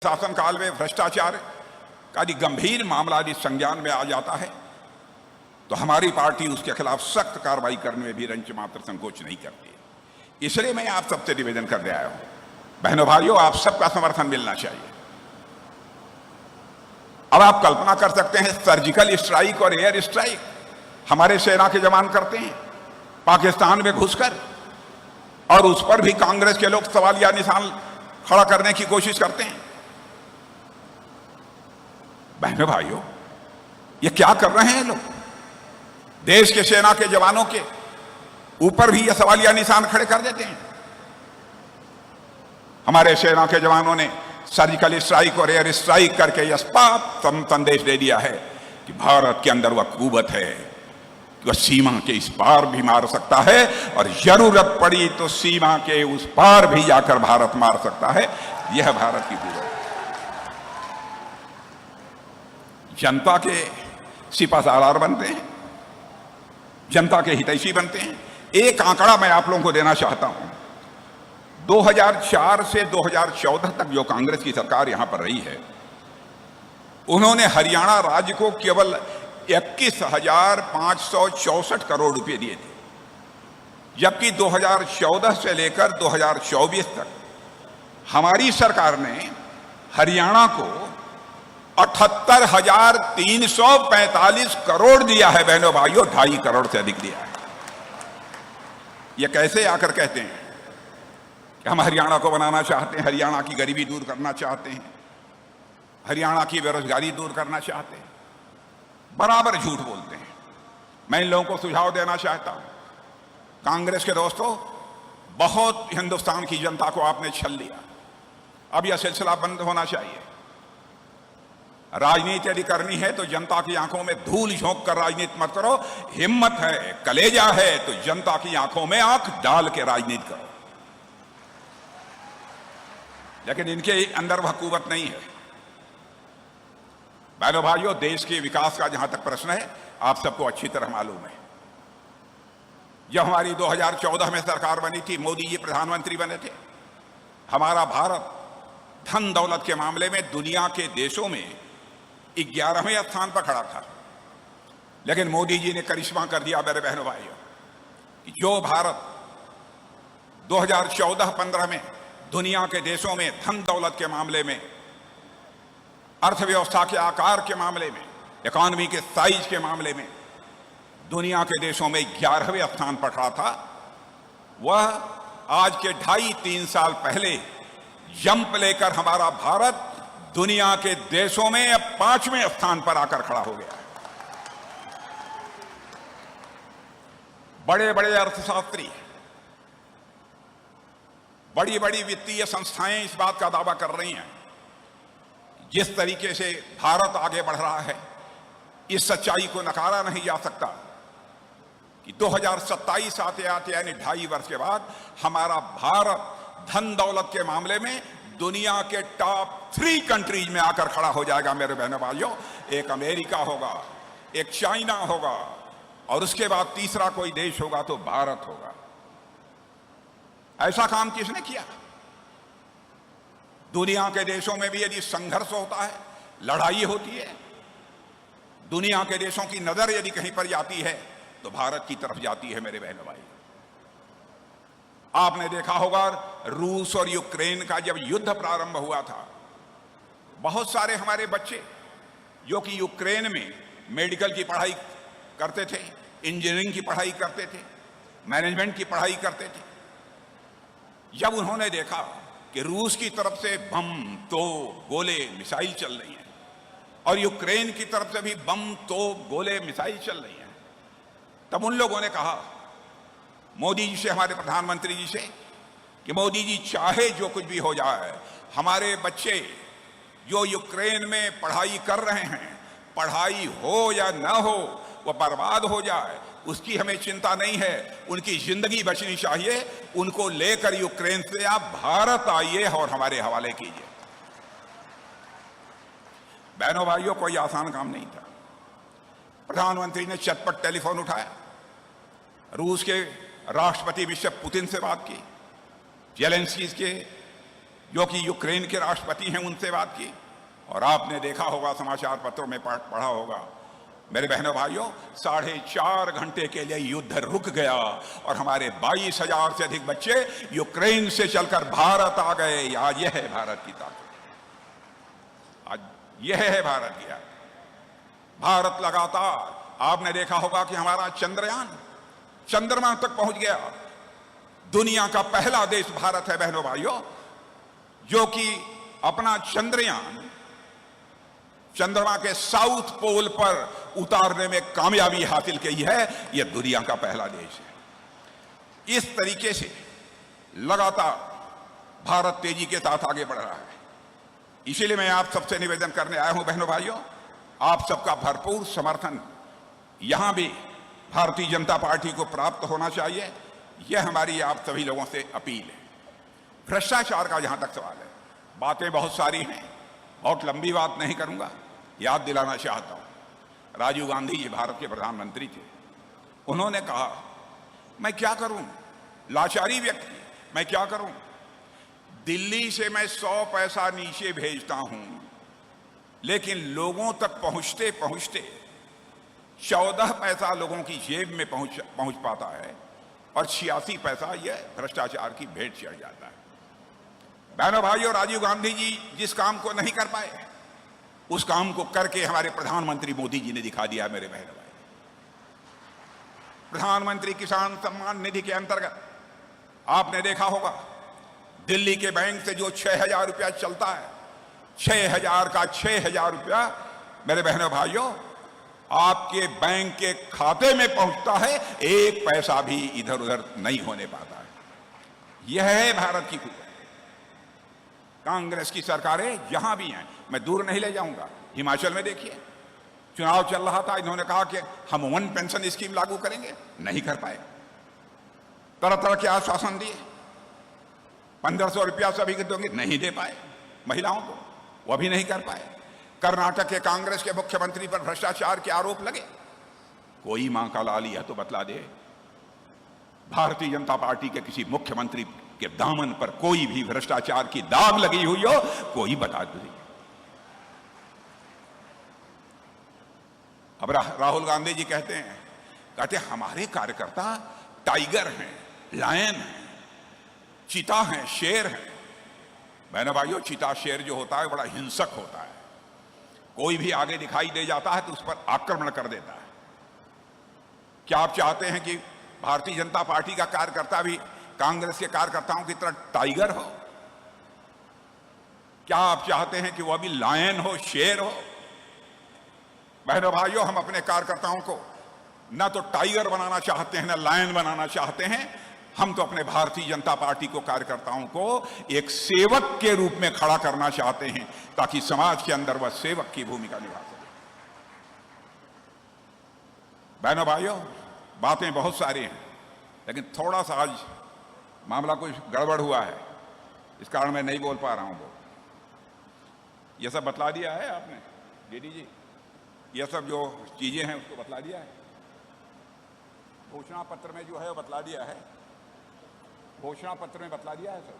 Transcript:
शासनकाल में भ्रष्टाचार का यदि गंभीर मामला यदि संज्ञान में आ जाता है तो हमारी पार्टी उसके खिलाफ सख्त कार्रवाई करने में भी रंच मात्र संकोच नहीं करती। इसलिए मैं आप सबसे निवेदन करने आया हूं, बहनों भाइयों, आप सबका समर्थन मिलना चाहिए। अब आप कल्पना कर सकते हैं, सर्जिकल स्ट्राइक और एयर स्ट्राइक हमारे सेना के जवान करते हैं पाकिस्तान में घुसकर, और उस पर भी कांग्रेस के लोग सवालिया निशान खड़ा करने की कोशिश करते हैं। बहनों भाइयों, ये क्या कर रहे हैं लोग? देश के सेना के जवानों के ऊपर भी ये सवालिया निशान खड़े कर देते हैं। हमारे सेना के जवानों ने सर्जिकल स्ट्राइक और एयर स्ट्राइक करके यह स्पष्ट संदेश दे दिया है कि भारत के अंदर वह कुव्वत है कि वह सीमा के इस पार भी मार सकता है, और जरूरत पड़ी तो सीमा के उस पार भी जाकर भारत मार सकता है। यह भारत की कुव्वत है। जनता के सिपाहसालार बनते हैं, जनता के हितैषी बनते हैं। एक आंकड़ा मैं आप लोगों को देना चाहता हूं। 2004 से 2014 तक जो कांग्रेस की सरकार यहां पर रही है, उन्होंने हरियाणा राज्य को केवल 21,564 करोड़ रुपए दिए थे, जबकि 2014 से लेकर 2024 तक हमारी सरकार ने हरियाणा को 78,345 करोड़ दिया है। बहनों भाइयों, 2.5 करोड़ से अधिक दिया है। ये कैसे आकर कहते हैं कि हम हरियाणा को बनाना चाहते हैं, हरियाणा की गरीबी दूर करना चाहते हैं, हरियाणा की बेरोजगारी दूर करना चाहते हैं? बराबर झूठ बोलते हैं। मैं इन लोगों को सुझाव देना चाहता हूं, कांग्रेस के दोस्तों, बहुत हिंदुस्तान की जनता को आपने छल लिया। अब यह सिलसिला बंद होना चाहिए। राजनीति यदि करनी है तो जनता की आंखों में धूल झोंक कर राजनीति मत करो। हिम्मत है, कलेजा है तो जनता की आंखों में आंख डाल के राजनीति करो। लेकिन इनके अंदर वह कुव्वत नहीं है। बहनों भाइयों, देश के विकास का जहां तक प्रश्न है, आप सबको अच्छी तरह मालूम है, जब हमारी 2014 में सरकार बनी थी, मोदी जी प्रधानमंत्री बने थे, हमारा भारत धन दौलत के मामले में दुनिया के देशों में 11वें स्थान पर खड़ा था। लेकिन मोदी जी ने करिश्मा कर दिया मेरे बहनों भाइयों, कि जो भारत 2014-15 में दुनिया के देशों में धन दौलत के मामले में, अर्थव्यवस्था के आकार के मामले में, इकॉनमी के साइज के मामले में दुनिया के देशों में 11वें स्थान पर खड़ा था, वह आज के 2.5-3 साल पहले जंप लेकर हमारा भारत दुनिया के देशों में अब 5वें स्थान पर आकर खड़ा हो गया है। बड़े बड़े अर्थशास्त्री, बड़ी बड़ी वित्तीय संस्थाएं इस बात का दावा कर रही हैं, जिस तरीके से भारत आगे बढ़ रहा है, इस सच्चाई को नकारा नहीं जा सकता कि 2027 आते आते यानी 2.5 वर्ष के बाद हमारा भारत धन दौलत के मामले में दुनिया के टॉप 3 कंट्रीज में आकर खड़ा हो जाएगा। मेरे बहनों भाइयों, एक अमेरिका होगा, एक चाइना होगा, और उसके बाद तीसरा कोई देश होगा तो भारत होगा। ऐसा काम किसने किया? दुनिया के देशों में भी यदि संघर्ष होता है, लड़ाई होती है, दुनिया के देशों की नजर यदि कहीं पर जाती है तो भारत की तरफ जाती है। मेरे बहनों भाई, आपने देखा होगा, रूस और यूक्रेन का जब युद्ध प्रारंभ हुआ था, बहुत सारे हमारे बच्चे जो कि यूक्रेन में मेडिकल की पढ़ाई करते थे, इंजीनियरिंग की पढ़ाई करते थे, मैनेजमेंट की पढ़ाई करते थे, जब उन्होंने देखा कि रूस की तरफ से बम, तोप, गोले, मिसाइल चल रही हैं और यूक्रेन की तरफ से भी बम, तोप, गोले, मिसाइल चल रही हैं, तब उन लोगों ने कहा मोदी जी से, हमारे प्रधानमंत्री जी से, कि मोदी जी, चाहे जो कुछ भी हो जाए, हमारे बच्चे जो यूक्रेन में पढ़ाई कर रहे हैं, पढ़ाई हो या ना हो, वह बर्बाद हो जाए, उसकी हमें चिंता नहीं है, उनकी जिंदगी बचनी चाहिए। उनको लेकर यूक्रेन से आप भारत आइए और हमारे हवाले कीजिए। बहनों भाइयों, कोई आसान काम नहीं था। प्रधानमंत्री ने चटपट टेलीफोन उठाया, रूस के राष्ट्रपति मिस्टर पुतिन से बात की, जेलेंस्की के जो कि यूक्रेन के राष्ट्रपति हैं, उनसे बात की। और आपने देखा होगा, समाचार पत्रों में पढ़ा होगा, मेरे बहनों भाइयों, 4.5 घंटे के लिए युद्ध रुक गया और हमारे 22,000 से अधिक बच्चे यूक्रेन से चलकर भारत आ गए। आज यह है भारत की ताकत, आज यह है भारत की ताकत। भारत लगातार, आपने देखा होगा कि हमारा चंद्रयान चंद्रमा तक पहुंच गया। दुनिया का पहला देश भारत है बहनों भाइयों, जो कि अपना चंद्रयान चंद्रमा के साउथ पोल पर उतारने में कामयाबी हासिल की है। यह दुनिया का पहला देश है। इस तरीके से लगातार भारत तेजी के साथ आगे बढ़ रहा है। इसीलिए मैं आप सबसे निवेदन करने आया हूं बहनों भाइयों, आप सबका भरपूर समर्थन यहां भी भारतीय जनता पार्टी को प्राप्त होना चाहिए। यह हमारी आप सभी लोगों से अपील है। भ्रष्टाचार का जहां तक सवाल है, बातें बहुत सारी हैं, बहुत लंबी बात नहीं करूंगा। याद दिलाना चाहता हूं, राजीव गांधी जी भारत के प्रधानमंत्री थे। उन्होंने कहा, मैं क्या करूं, लाचारी व्यक्ति, मैं क्या करूं, दिल्ली से मैं 100 पैसा नीचे भेजता हूं, लेकिन लोगों तक पहुंचते पहुंचते 14 पैसा लोगों की जेब में पहुंच पाता है और 86 पैसा यह भ्रष्टाचार की भेंट चढ़ जाता है। बहनों भाइयों, राजीव गांधी जी जिस काम को नहीं कर पाए, उस काम को करके हमारे प्रधानमंत्री मोदी जी ने दिखा दिया। मेरे बहनों भाई, प्रधानमंत्री किसान सम्मान निधि के अंतर्गत आपने देखा होगा, दिल्ली के बैंक से जो 6,000 रुपया चलता है, 6,000 का 6,000 रुपया मेरे बहनों भाइयों आपके बैंक के खाते में पहुंचता है, एक पैसा भी इधर उधर नहीं होने पाता है। यह है भारत की खूबी। कांग्रेस की सरकारें जहां भी हैं, मैं दूर नहीं ले जाऊंगा, हिमाचल में देखिए, चुनाव चल रहा था, इन्होंने कहा कि हम 1 पेंशन स्कीम लागू करेंगे, नहीं कर पाए। तरह तरह के आश्वासन दिए, 1,500 रुपया सभी को देंगे, नहीं दे पाए महिलाओं को, वह भी नहीं कर पाए। कर्नाटक के कांग्रेस के मुख्यमंत्री पर भ्रष्टाचार के आरोप लगे, कोई मां का लाल यह तो बतला दे, भारतीय जनता पार्टी के किसी मुख्यमंत्री के दामन पर कोई भी भ्रष्टाचार की दाग लगी हुई हो, कोई बता दे। अब राहुल गांधी जी कहते हैं हमारे कार्यकर्ता टाइगर हैं, लायन हैं, चीता हैं, शेर हैं। बहनों भाइयों, चीता शेर जो होता है बड़ा हिंसक होता है, कोई भी आगे दिखाई दे जाता है तो उस पर आक्रमण कर देता है। क्या आप चाहते हैं कि भारतीय जनता पार्टी का कार्यकर्ता भी कांग्रेस के कार्यकर्ताओं की तरह टाइगर हो? क्या आप चाहते हैं कि वह भी लायन हो, शेर हो? बहनों भाइयों, हम अपने कार्यकर्ताओं को ना तो टाइगर बनाना चाहते हैं, ना लायन बनाना चाहते हैं। हम तो अपने भारतीय जनता पार्टी को, कार्यकर्ताओं को एक सेवक के रूप में खड़ा करना चाहते हैं, ताकि समाज के अंदर वह सेवक की भूमिका निभा सके। बहनों भाइयों, बातें बहुत सारी हैं, लेकिन थोड़ा सा आज मामला कुछ गड़बड़ हुआ है, इस कारण मैं नहीं बोल पा रहा हूं। यह सब बतला दिया है आपने डीडी जी, यह सब जो चीजें हैं उसको बतला दिया है। घोषणा पत्र में जो है वो बतला दिया है, घोषणा पत्र में बतला दिया है सर।